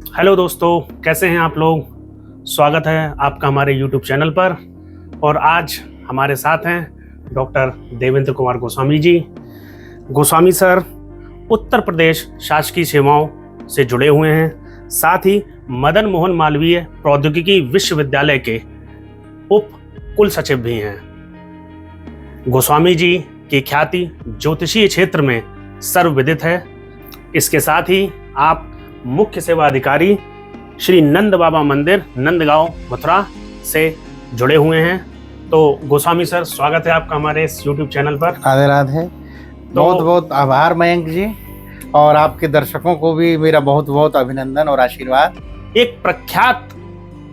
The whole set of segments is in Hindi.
हेलो दोस्तों, कैसे हैं आप लोग। स्वागत है आपका हमारे YouTube चैनल पर। और आज हमारे साथ हैं डॉक्टर देवेंद्र कुमार गोस्वामी जी। गोस्वामी सर उत्तर प्रदेश शासकीय सेवाओं से जुड़े हुए हैं, साथ ही मदन मोहन मालवीय प्रौद्योगिकी विश्वविद्यालय के उप कुल सचिव भी हैं। गोस्वामी जी की ख्याति ज्योतिषीय क्षेत्र में सर्वविदित है। इसके साथ ही आप मुख्य सेवा अधिकारी श्री नंद बाबा मंदिर नंदगांव मथुरा से जुड़े हुए हैं। तो गोस्वामी सर, स्वागत है आपका हमारे इस YouTube चैनल पर। राधे राधे। बहुत बहुत आभार मयंक जी, और आपके दर्शकों को भी मेरा बहुत बहुत अभिनंदन और आशीर्वाद। एक प्रख्यात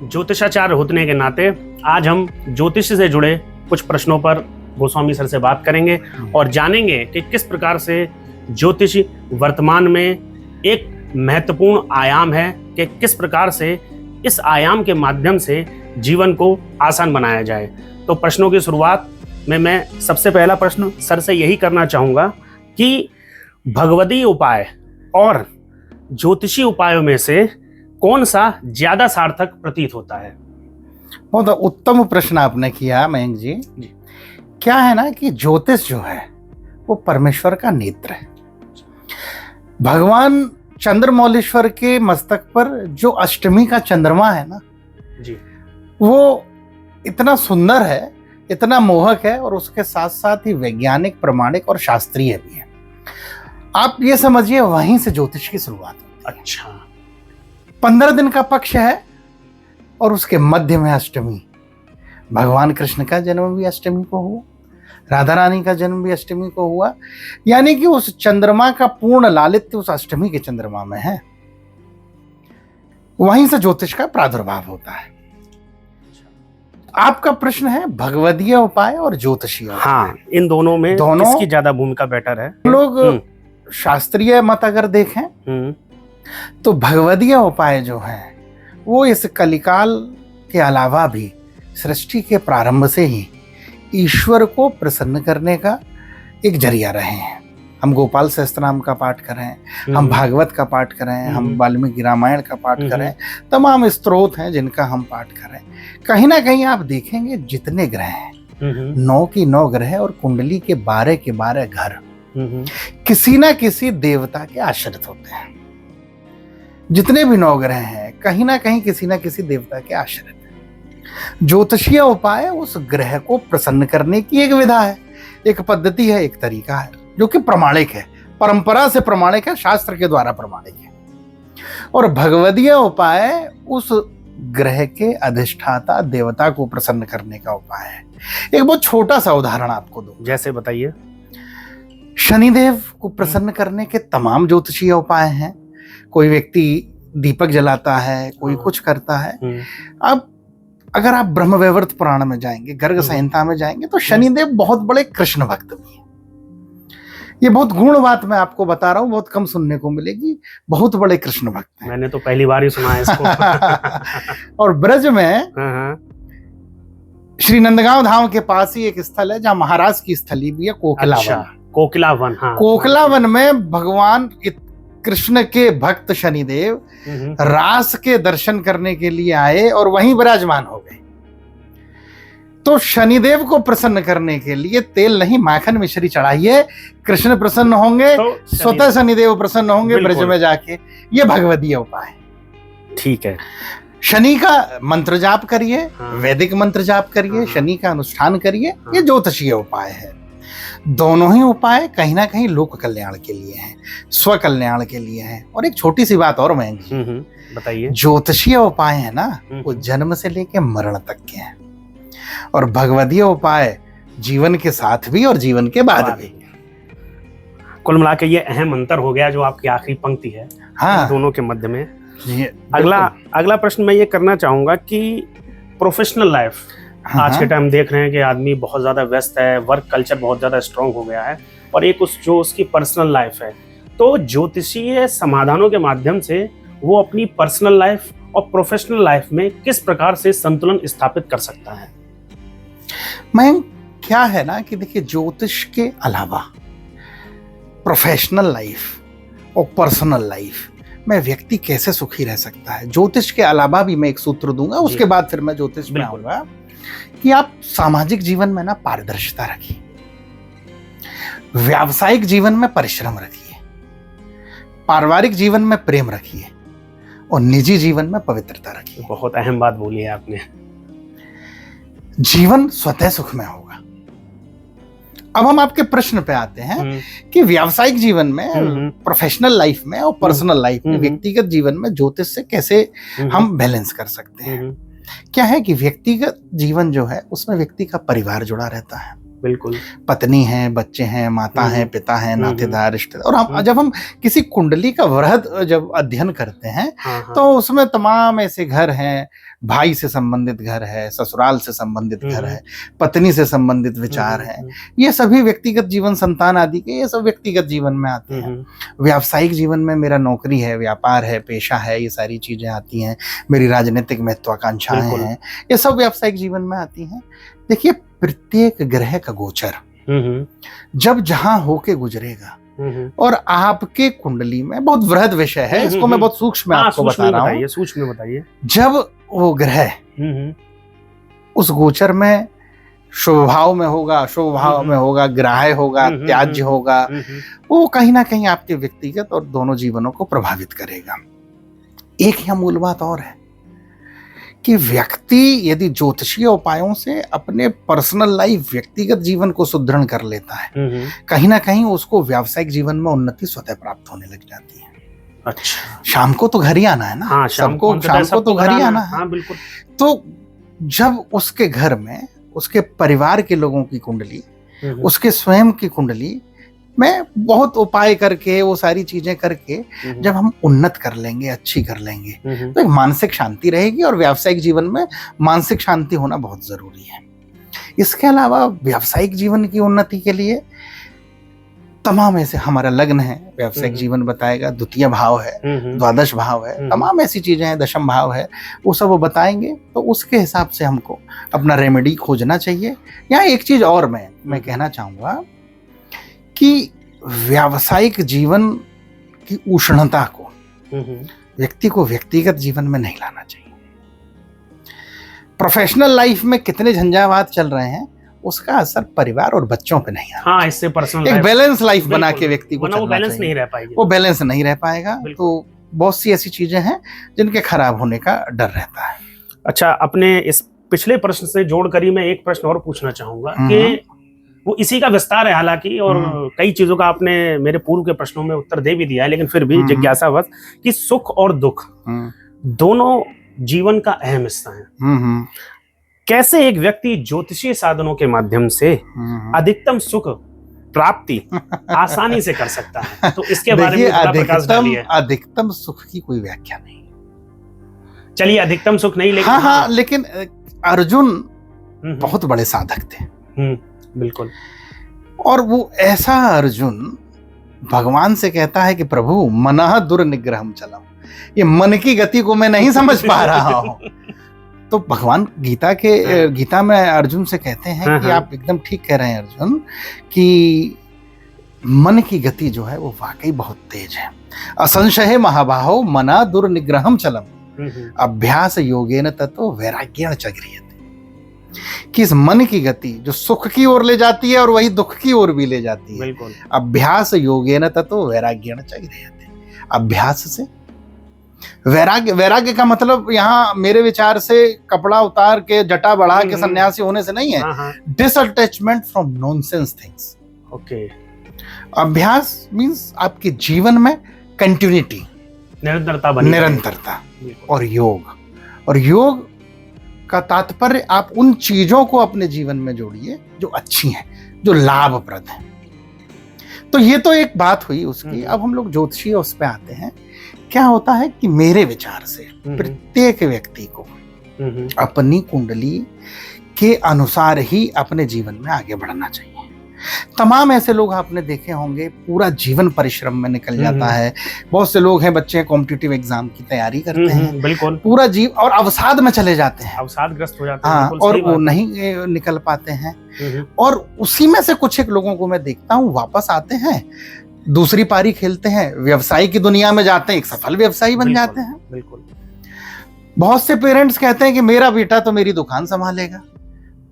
ज्योतिषाचार्य होने के नाते आज हम ज्योतिष से जुड़े कुछ प्रश्नों पर गोस्वामी सर से बात करेंगे और जानेंगे कि किस प्रकार से ज्योतिष वर्तमान में एक महत्वपूर्ण आयाम है कि किस प्रकार से इस आयाम के माध्यम से जीवन को आसान बनाया जाए। तो प्रश्नों की शुरुआत में मैं सबसे पहला प्रश्न सर से यही करना चाहूँगा कि भगवदीय उपाय और ज्योतिषी उपायों में से कौन सा ज़्यादा सार्थक प्रतीत होता है। बहुत उत्तम प्रश्न आपने किया मयंक जी। क्या है ना कि ज्योतिष जो है वो परमेश्वर का नेत्र है। भगवान चंद्रमौलेश्वर के मस्तक पर जो अष्टमी का चंद्रमा है ना जी, वो इतना सुंदर है, इतना मोहक है, और उसके साथ साथ ही वैज्ञानिक, प्रमाणिक और शास्त्रीय भी है। आप ये समझिए वहीं से ज्योतिष की शुरुआत होती है। अच्छा, 15 दिन का पक्ष है और उसके मध्य में अष्टमी। भगवान कृष्ण का जन्म भी अष्टमी को हुआ, राधा रानी का जन्म भी अष्टमी को हुआ, यानी कि उस चंद्रमा का पूर्ण लालित्य उस अष्टमी के चंद्रमा में है। वहीं से ज्योतिष का प्रादुर्भाव होता है। आपका प्रश्न है भगवदीय उपाय और ज्योतिषीय उपाय। हाँ, इन दोनों में किसकी ज्यादा भूमिका बेटर है। लोग शास्त्रीय मत अगर देखें तो भगवदीय उपाय जो है वो इस कलिकाल के अलावा भी सृष्टि के प्रारंभ से ही ईश्वर को प्रसन्न करने का एक जरिया रहे हैं। हम गोपाल सहस्त्रनाम का पाठ करें, हम भागवत का पाठ करें, हम वाल्मीकि रामायण का पाठ करें, तमाम स्त्रोत हैं जिनका हम पाठ करें। कहीं ना कहीं आप देखेंगे जितने ग्रह हैं, 9 की 9 ग्रह और कुंडली के 12 के 12 घर किसी ना किसी देवता के आश्रित होते हैं। जितने भी 9 ग्रह हैं कहीं ना कहीं किसी ना किसी देवता के आश्रित हैं। ज्योतिषीय उपाय उस ग्रह को प्रसन्न करने की एक विधा है, एक पद्धति है, एक तरीका है जो कि प्रमाणिक है, परंपरा से प्रमाणिक है, शास्त्र के द्वारा प्रमाणिक है। और भगवदीय उपाय उस ग्रह के अधिष्ठाता देवता को प्रसन्न करने का उपाय है। एक बहुत छोटा सा उदाहरण आपको दूं। जैसे बताइए। शनिदेव को प्रसन्न करने के तमाम ज्योतिषीय उपाय हैं। कोई व्यक्ति दीपक जलाता है, कोई कुछ करता है। अब अगर आप ब्रह्मवैवर्त पुराण में जाएंगे, गर्ग संहिता में जाएंगे, तो शनिदेव बहुत बड़े कृष्ण भक्त भी हैं। ये बहुत गुण बात मैं आपको बता रहा हूं, बहुत कम सुनने को मिलेगी। बहुत बड़े कृष्ण भक्त हैं। मैंने तो पहली बार ही सुना है इसको। और ब्रज में श्री नंदगांव धाम के पास ही एक स्थल है जहां महाराज की स्थली भी है, कोकिलावन। अच्छा, कोकिलावन। हाँ, कोकिलावन में भगवान कृष्ण के भक्त शनिदेव रास के दर्शन करने के लिए आए और वहीं विराजमान हो गए। तो शनिदेव को प्रसन्न करने के लिए तेल नहीं माखन मिश्री चढ़ाइए, कृष्ण प्रसन्न होंगे, तो स्वतः शनिदेव प्रसन्न होंगे ब्रज में जाके। ये भगवदीय उपाय। ठीक है। शनि का मंत्र जाप करिए, वैदिक मंत्र जाप करिए, शनि का अनुष्ठान करिए। ये ज्योतिषीय उपाय है। दोनों ही उपाय कहीं ना कहीं लोक कल्याण के लिए हैं, स्व कल्याण के लिए हैं। और एक छोटी सी बात और मैं बताइए। ज्योतिषीय उपाय है ना वो जन्म से लेके मरण तक के हैं, और भगवदीय उपाय जीवन के साथ भी और जीवन के बाद भी। कुल मिला के ये अहम अंतर हो गया जो आपकी आखिरी पंक्ति है। हाँ, दोनों के मध्य में। अगला प्रश्न मैं ये करना चाहूंगा कि प्रोफेशनल लाइफ, आज के टाइम देख रहे हैं कि आदमी बहुत ज़्यादा व्यस्त है, वर्क कल्चर बहुत ज़्यादा स्ट्रांग हो गया है, और एक उसकी पर्सनल लाइफ है। तो ज्योतिषीय समाधानों के माध्यम से वो अपनी पर्सनल लाइफ और प्रोफेशनल लाइफ में किस प्रकार से संतुलन स्थापित कर सकता है। मैं क्या है ना कि देखिए, ज्योतिष के अलावा प्रोफेशनल लाइफ और पर्सनल लाइफ मैं व्यक्ति कैसे सुखी रह सकता है। ज्योतिष के अलावा भी मैं एक सूत्र दूंगा, उसके बाद फिर मैं ज्योतिष में आऊंगा कि आप सामाजिक जीवन में ना पारदर्शिता रखिए, व्यावसायिक जीवन में परिश्रम रखिए, पारिवारिक जीवन में प्रेम रखिए और निजी जीवन में पवित्रता रखिए। बहुत अहम बात बोली है आपने। जीवन स्वतः सुखमय होगा। अब हम आपके प्रश्न पे आते हैं कि व्यावसायिक जीवन में, प्रोफेशनल लाइफ में और पर्सनल लाइफ में, व्यक्तिगत जीवन में ज्योतिष से कैसे हम बैलेंस कर सकते हैं। क्या है कि व्यक्तिगत जीवन जो है उसमें व्यक्ति का परिवार जुड़ा रहता है। बिल्कुल। पत्नी है, बच्चे हैं, माता है, पिता है, नातेदार, रिश्तेदार। और हम जब हम किसी कुंडली का वृहद जब अध्ययन करते हैं तो उसमें तमाम ऐसे घर हैं, भाई से संबंधित घर है, ससुराल से संबंधित घर है, पत्नी से संबंधित विचार है, ये सभी व्यक्तिगत जीवन, संतान आदि के, ये सब व्यक्तिगत जीवन में आते हैं। व्यावसायिक जीवन में मेरा नौकरी है, व्यापार है, पेशा है, ये सारी चीजें आती हैं। मेरी राजनीतिक महत्वाकांक्षाएं हैं, ये सब व्यावसायिक जीवन में आती हैं। देखिए, प्रत्येक ग्रह का गोचर जब जहां होके गुजरेगा और आपके कुंडली में, बहुत वृहद विषय है, इसको मैं बहुत सूक्ष्म आपको बता रहा हूं, सूक्ष्म बताइए। जब वो ग्रह उस गोचर में शुभ भाव में होगा, अशुभ भाव में होगा, ग्राह्य होगा, त्याज्य होगा, वो कहीं ना कहीं आपके व्यक्तिगत और दोनों जीवनों को प्रभावित करेगा। एक यह मूल बात और है कि व्यक्ति यदि ज्योतिषीय उपायों से अपने पर्सनल लाइफ, व्यक्तिगत जीवन को सुदृढ़ कर लेता है, कहीं ना कहीं उसको व्यावसायिक जीवन में उन्नति स्वतः प्राप्त होने लग जाती है। अच्छा, शाम को तो घर ही आना है ना। हाँ, शाम को तो घर ही आना है। हाँ, बिल्कुल। तो जब उसके घर में उसके परिवार के लोगों की कुंडली, उसके स्वयं की कुंडली में बहुत उपाय करके, वो सारी चीजें करके जब हम उन्नत कर लेंगे, अच्छी कर लेंगे, तो एक मानसिक शांति रहेगी। और व्यावसायिक जीवन में मानसिक शांति होना बहुत जरूरी है। इसके अलावा व्यावसायिक जीवन की उन्नति के लिए तमाम ऐसे, हमारा लग्न है, व्यावसायिक जीवन बताएगा, द्वितीय भाव है, द्वादश भाव है, तमाम ऐसी चीजें हैं, दशम भाव है, वो सब वो बताएंगे। तो उसके हिसाब से हमको अपना रेमेडी खोजना चाहिए। यहाँ एक चीज और मैं कहना चाहूंगा कि व्यावसायिक जीवन की उष्णता को व्यक्ति को व्यक्तिगत जीवन में नहीं लाना चाहिए। प्रोफेशनल लाइफ में कितने झंझावात चल रहे हैं, उसका असर परिवार और बच्चों पे नहीं आता। हाँ, इससे पर्सनल एक बैलेंस लाइफ बना के व्यक्ति को वो बैलेंस नहीं रह पाएगी, वो बैलेंस नहीं रह पाएगा। तो बहुत सी ऐसी चीजें हैं जिनके खराब होने का डर रहता है। अच्छा, अपने इस पिछले प्रश्न से जोड़कर ही मैं एक प्रश्न और पूछना चाहूंगा कि वो इसी का विस्तार है हालांकि, और कई चीजों का आपने मेरे पूर्व के प्रश्नों में उत्तर दे भी दिया है, लेकिन फिर भी जिज्ञासावश कि सुख और दुख दोनों जीवन का अहम हिस्सा है। कैसे एक व्यक्ति ज्योतिषीय साधनों के माध्यम से अधिकतम सुख प्राप्ति आसानी से कर सकता है? तो इसके बारे में थोड़ा प्रकाश डालिए। अधिकतम सुख की कोई व्याख्या नहीं। चलिए, अधिकतम सुख नहीं, लेकिन हाँ, लेकिन अर्जुन बहुत बड़े साधक थे। बिल्कुल। और वो ऐसा अर्जुन भगवान से कहता है कि प्रभु, मनः दुर्निग्रहम चलम, ये मन की गति को मैं नहीं समझ पा रहा हूं। तो भगवान गीता में अर्जुन से कहते हैं कि आप एकदम ठीक कह रहे हैं अर्जुन, कि मन की गति जो है वो वाकई बहुत तेज है। असंशय महाबाहो मना दुर्निग्रहम चलम अभ्यास योगेन ततो वैराग्येण च गृह्यते। कि इस मन की गति जो सुख की ओर ले जाती है और वही दुख की ओर भी ले जाती है। अभ्यास योगेन ततो वैराग्येण च गृह्यते। अभ्यास से वैराग्य, वैराग्य का मतलब यहाँ मेरे विचार से कपड़ा उतार के, जटा बढ़ा के सन्यासी होने से नहीं है। डिसअटैचमेंट फ्रॉम नॉनसेंस थिंग्स। ओके। अभ्यास मींस आपके जीवन में कंटिन्यूटी, निरंतरता। और योग का तात्पर्य आप उन चीजों को अपने जीवन में जोड़िए जो अच्छी हैं, जो लाभप्रद हैं। तो ये तो एक बात हुई उसकी। अब हम लोग ज्योतिषीय उस पे आते हैं। क्या होता है कि मेरे विचार से प्रत्येक व्यक्ति को अपनी कुंडली के अनुसार ही अपने जीवन में आगे बढ़ना चाहिए। तमाम ऐसे लोग आपने देखे होंगे, पूरा जीवन परिश्रम में निकल जाता है। बहुत से लोग हैं, बच्चे कॉम्पिटिटिव एग्जाम की तैयारी करते हैं, बिल्कुल पूरा जीव और अवसाद में चले जाते हैं, अवसादग्रस्त हो जाते हैं। हाँ, और वो नहीं निकल पाते हैं। और उसी में से कुछ एक लोगों को मैं देखता हूँ वापस आते हैं दूसरी पारी खेलते हैं, व्यवसाय की दुनिया में जाते हैं, एक सफल व्यवसायी बन जाते हैं। बिल्कुल। बहुत से पेरेंट्स कहते हैं कि मेरा बेटा तो मेरी दुकान संभालेगा,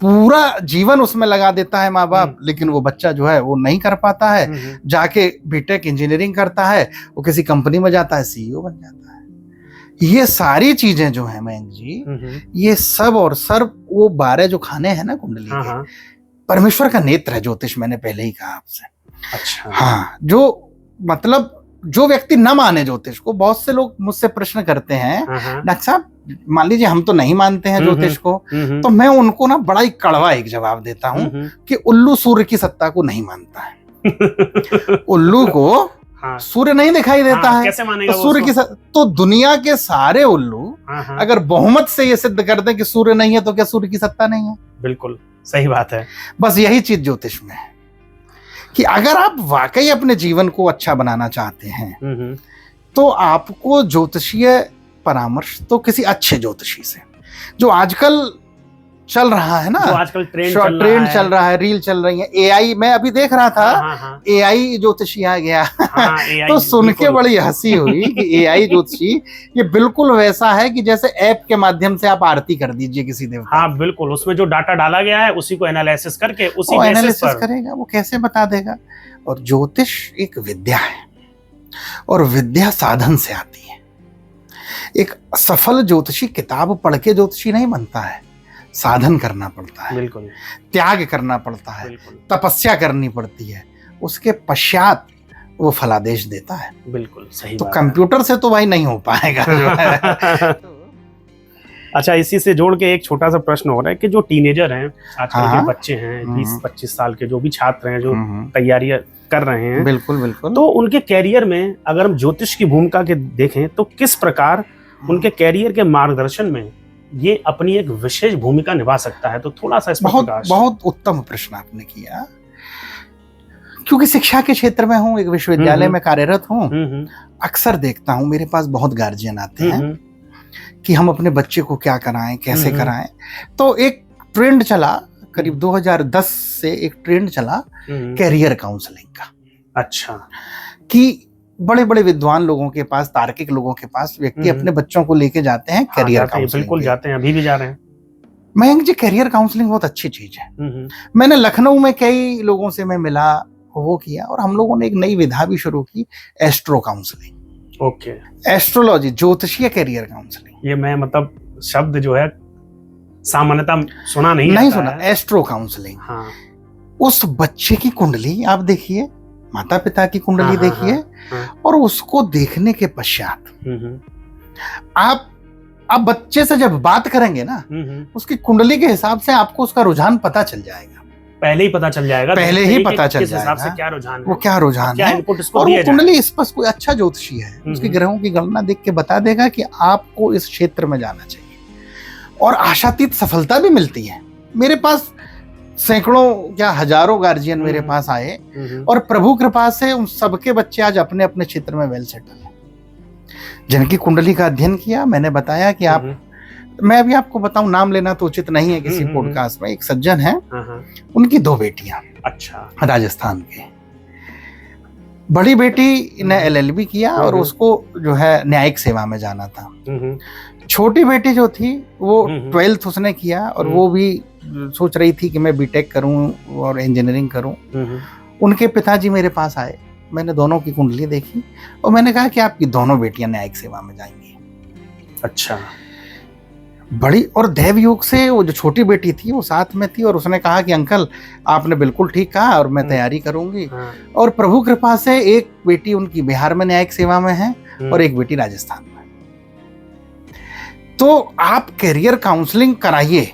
पूरा जीवन उसमें लगा देता है माँ बाप, लेकिन वो बच्चा जो है वो नहीं कर पाता है। जाके बीटेक इंजीनियरिंग करता है, वो किसी कंपनी में जाता है, सीईओ बन जाता है। ये सारी चीजें जो है मयंक जी, ये सब और सर्व वो 12 जो खाने हैं ना कुंडली के, परमेश्वर का नेत्र है ज्योतिष, मैंने पहले ही कहा आपसे। अच्छा। हाँ, जो मतलब जो व्यक्ति न माने ज्योतिष को, बहुत से लोग मुझसे प्रश्न करते हैं, डॉक्टर साहब मान लीजिए हम तो नहीं मानते हैं ज्योतिष को, तो मैं उनको ना बड़ा ही कड़वा एक जवाब देता हूँ कि उल्लू सूर्य की सत्ता को नहीं मानता है। उल्लू को सूर्य नहीं दिखाई देता है, कैसे मानेगा तो सूर्य की तो दुनिया के सारे उल्लू अगर बहुमत से ये सिद्ध कर दें कि सूर्य नहीं है, तो क्या सूर्य की सत्ता नहीं है? बिल्कुल सही बात है। बस यही चीज ज्योतिष में है कि अगर आप वाकई अपने जीवन को अच्छा बनाना चाहते हैं, तो आपको ज्योतिषीय परामर्श तो किसी अच्छे ज्योतिषी से, जो आजकल चल रहा है ना, जो आजकल ट्रेंड चल रहा है, रील चल रही है, एआई, मैं अभी देख रहा था एआई ज्योतिषी आ गया। तो सुन के बड़ी हंसी हुई कि एआई ज्योतिषी ये बिल्कुल वैसा है कि जैसे ऐप के माध्यम से आप आरती कर दीजिए किसी देवता। हाँ बिल्कुल, उसमें जो डाटा डाला गया है उसी को एनालिसिस करके उसी एनालिसिस करेगा, वो कैसे बता देगा। और ज्योतिष एक विद्या है, और विद्या साधन से आती है। एक सफल ज्योतिषी किताब पढ़ के ज्योतिषी नहीं बनता है, साधन करना पड़ता है, बिल्कुल त्याग करना पड़ता है, तपस्या करनी पड़ती है, उसके पश्चात वो फलादेश देता है। बिल्कुल सही। तो कंप्यूटर से तो भाई नहीं हो पाएगा। अच्छा, इसी से जोड़ के एक छोटा सा प्रश्न हो रहा है कि जो टीनेजर हैं आजकल के बच्चे हैं, 20-25 साल के जो भी छात्र हैं, जो तैयारियां कर रहे हैं, बिल्कुल बिल्कुल, तो उनके कैरियर में अगर हम ज्योतिष की भूमिका के देखें तो किस प्रकार उनके कैरियर के मार्गदर्शन में ये अपनी एक विशेष भूमिका निभा सकता है? तो थोड़ा सा इस पर बहुत उत्तम प्रश्न आपने किया, क्योंकि शिक्षा के क्षेत्र में हूँ, एक विश्वविद्यालय में कार्यरत हूँ। अक्सर देखता हूँ मेरे पास बहुत गार्जियन आते हैं कि हम अपने बच्चे को क्या कराएं, कैसे कराएं। तो एक ट्रेंड चला करीब 2010 से, एक ट्रेंड चला कैरियर काउंसलिंग का। अच्छा। कि बड़े बड़े विद्वान लोगों के पास, तार्किक लोगों के पास व्यक्ति अपने बच्चों को लेके जाते हैं कैरियर काउंसलिंग। बिल्कुल जाते हैं, अभी भी जा रहे हैं। मयंक जी, कैरियर काउंसलिंग बहुत अच्छी चीज है। मैंने लखनऊ में कई लोगों से मैं मिला, वो किया, और हम लोगों ने एक नई विधा भी शुरू की, एस्ट्रो काउंसलिंग। ओके। एस्ट्रोलॉजी, ज्योतिषीय कैरियर काउंसलिंग। ये मैं मतलब शब्द जो है सामान्यतः सुना नहीं सुना। Astro counselling. हाँ। उस बच्चे की कुंडली आप देखिए, माता पिता की कुंडली देखिए, और उसको देखने के पश्चात आप बच्चे से जब बात करेंगे ना, उसकी कुंडली के हिसाब से आपको उसका रुझान पता चल जाएगा। पहले ही पता चल जाएगा, पहले ही पता चल जाएगा से क्या रुझान है, वो क्या रुझान है, और वो कुंडली स्पष्ट, कोई अच्छा ज्योतिषी है उसके ग्रहों की गणना देख के बता देगा कि आपको इस क्षेत्र में जाना चाहिए, और आशातीत सफलता भी मिलती है। मेरे पास सैकड़ों क्या हजारों गार्जियन मेरे पास आए, और प्रभु कृपा से उन सबके बच्चे आज अपने अपने क्षेत्र में वेल सेटल हैं। जिनकी कुंडली का अध्ययन किया, मैंने बताया कि आप, मैं अभी आपको बताऊं, नाम लेना तो उचित नहीं है किसी पॉडकास्ट में, एक सज्जन है, उनकी 2 बेटियां। अच्छा। राजस्थान के। बड़ी बेटी ने LLB किया और उसको जो है न्यायिक सेवा में जाना था। छोटी बेटी जो थी वो 12th उसने किया, और वो भी सोच रही थी कि मैं बीटेक करूं और इंजीनियरिंग करूं। उनके पिताजी मेरे पास आए, मैंने दोनों की कुंडली देखी, और मैंने कहा कि आपकी दोनों बेटियां न्यायिक सेवा में जाएंगी। अच्छा। बड़ी, और दैव योग से वो जो छोटी बेटी थी वो साथ में थी, और उसने कहा कि अंकल आपने बिल्कुल ठीक कहा, और मैं तैयारी करूंगी। और प्रभु कृपा से एक बेटी उनकी बिहार में न्यायिक सेवा में है, और एक बेटी राजस्थान में। तो आप कैरियर काउंसलिंग कराइए,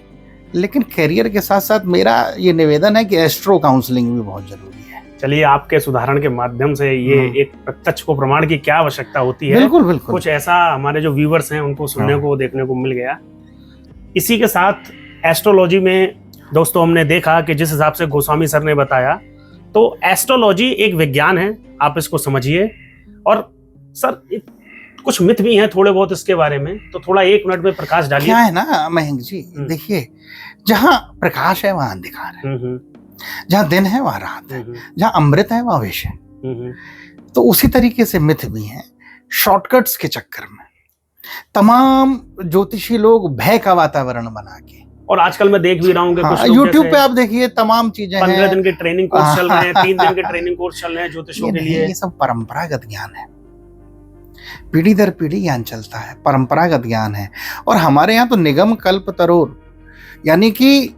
लेकिन कैरियर के साथ साथ मेरा ये निवेदन है कि एस्ट्रो काउंसलिंग भी बहुत जरूरी है। चलिए, आपके उदाहरण के माध्यम से ये एक प्रत्यक्ष को प्रमाण की क्या आवश्यकता होती है, बिल्कुल बिल्कुल, कुछ ऐसा हमारे जो व्यूवर्स हैं उनको सुनने को, देखने को मिल गया। इसी के साथ एस्ट्रोलॉजी में दोस्तों हमने देखा कि जिस हिसाब से गोस्वामी सर ने बताया, तो एस्ट्रोलॉजी एक विज्ञान है, आप इसको समझिए। और सर कुछ मिथ भी हैं थोड़े बहुत इसके बारे में, तो थोड़ा 1 मिनट में प्रकाश डालिए। क्या है ना मयंक जी, देखिए, जहाँ प्रकाश है वहां अंधकार है, जहाँ दिन है वहां रात है, जहाँ अमृत है वहां विष है। तो उसी तरीके से मिथ भी हैं। शॉर्टकट्स के चक्कर में तमाम ज्योतिषी लोग भय का वातावरण बना के, और आजकल मैं देख भी रहा हूँ कि कुछ लोग यूट्यूब पे आप देखिए तमाम चीजें 15 दिन के ट्रेनिंग कोर्स चल रहे हैं, 3 दिन के ट्रेनिंग कोर्स चल रहे हैं ज्योतिषों के लिए। ये सब परंपरागत ज्ञान है, पीढ़ी दर पीढ़ी ज्ञान चलता है, परंपरागत ज्ञान है। और हमारे यहाँ तो निगम कल्प तरोर, यानी कि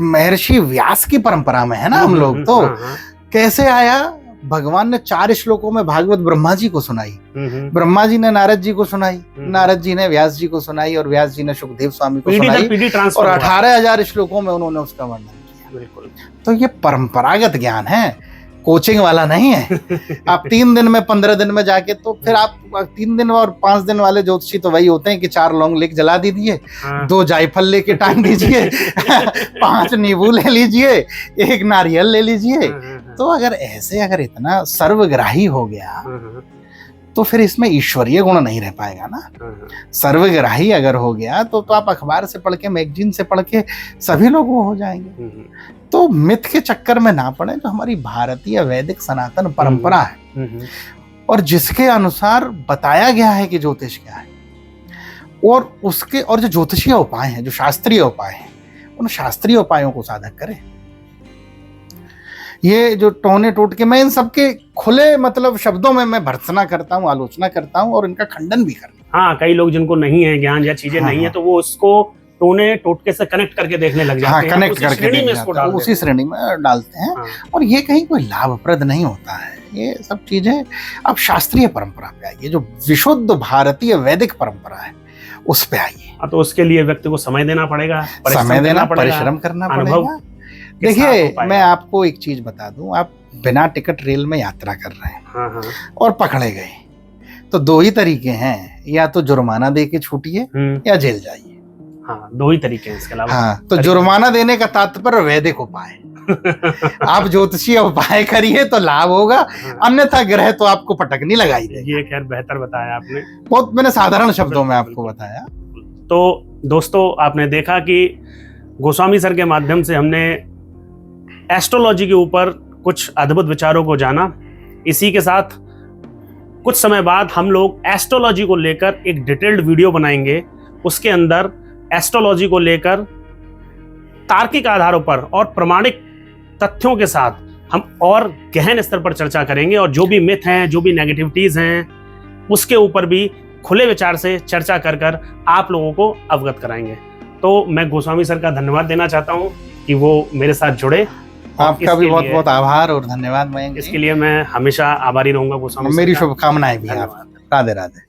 महर्षि व्यास की परंपरा में है ना हम लोग। तो कैसे आया, भगवान ने 4 श्लोकों में भागवत ब्रह्मा जी को सुनाई, ब्रह्मा जी ने नारद जी को सुनाई, नारद जी ने व्यास जी को सुनाई, और व्यास जी ने सुखदेव स्वामी को सुनाई, और 18,000 श्लोकों में उन्होंने उसका वर्णन किया। बिल्कुल। तो ये परंपरागत ज्ञान है, कोचिंग वाला नहीं है। आप 3 दिन में 15 दिन में जाके, तो फिर आप 3 दिन और 5 दिन वाले ज्योतिषी तो वही होते हैं कि 4 लौंग लेके जला दीजिए, 2 जायफल लेके टांग दीजिए, 5 नींबू ले लीजिए, 1 नारियल ले लीजिए। तो अगर इतना सर्वग्राही हो गया तो फिर इसमें ईश्वरीय गुण नहीं रह पाएगा ना। सर्वग्राही अगर हो गया तो आप अखबार से पढ़ के, मैगजीन से पढ़ के सभी लोग वो हो जाएंगे। तो मिथ के चक्कर में ना पड़े, जो हमारी भारतीय वैदिक सनातन परंपरा है और जिसके अनुसार बताया गया है कि ज्योतिष क्या है, और जो ज्योतिषीय उपाय हैं, जो शास्त्रीय उपाय हैं, उन शास्त्रीय उपायों को साधक करें। ये जो टोने टोटके, मैं इन सबके खुले मतलब शब्दों में मैं भर्त्सना करता हूँ, आलोचना करता हूँ और इनका खंडन भी करता हूँ। हाँ, कई लोग जिनको नहीं है ज्ञान या चीजें नहीं है, तो वो उसको टोने टोटके से कनेक्ट करके देखने लग जाते हैं, कनेक्ट करके उसी श्रेणी में डालते हैं। और ये कहीं कोई लाभप्रद नहीं होता है। ये सब चीजें अब शास्त्रीय परंपरा पे आइए, जो विशुद्ध भारतीय वैदिक परंपरा है उस पे आइए। तो उसके लिए व्यक्ति को समय देना पड़ेगा, परिश्रम करना पड़ेगा। देखिए, मैं आपको एक चीज बता दूं, आप बिना टिकट रेल में यात्रा कर रहे हैं और पकड़े गए, तो 2 ही तरीके हैं, या तो जुर्माना दे के छूटिए या जेल जाइए। हाँ, 2 ही तरीके हैं, इसके अलावा तो जुर्माना देने का तात्पर्य वैदिक उपाय। आप ज्योतिषीय उपाय करिए तो लाभ होगा, अन्यथा ग्रह तो आपको पटकनी लगाई देगा। ये खैर बेहतर बताया आपने, बहुत मैंने साधारण शब्दों में आपको बताया। तो दोस्तों, आपने देखा कि गोस्वामी सर के माध्यम से हमने एस्ट्रोलॉजी के ऊपर कुछ अद्भुत विचारों को जाना। इसी के साथ कुछ समय बाद हम लोग एस्ट्रोलॉजी को लेकर एक डिटेल्ड वीडियो बनाएंगे। उसके अंदर एस्ट्रोलॉजी को लेकर तार्किक आधारों पर और प्रमाणिक तथ्यों के साथ हम और गहन स्तर पर चर्चा करेंगे, और जो भी मिथ हैं, जो भी नेगेटिविटीज हैं, उसके ऊपर भी खुले विचार से चर्चा कर आप लोगों को अवगत कराएंगे। तो मैं गोस्वामी सर का धन्यवाद देना चाहता हूं कि वो मेरे साथ जुड़े। आपका भी बहुत बहुत आभार और धन्यवाद। इसके लिए मैं हमेशा आभारी रहूंगा गोस्वामी। मेरी शुभकामनाएं भी। राधे राधे।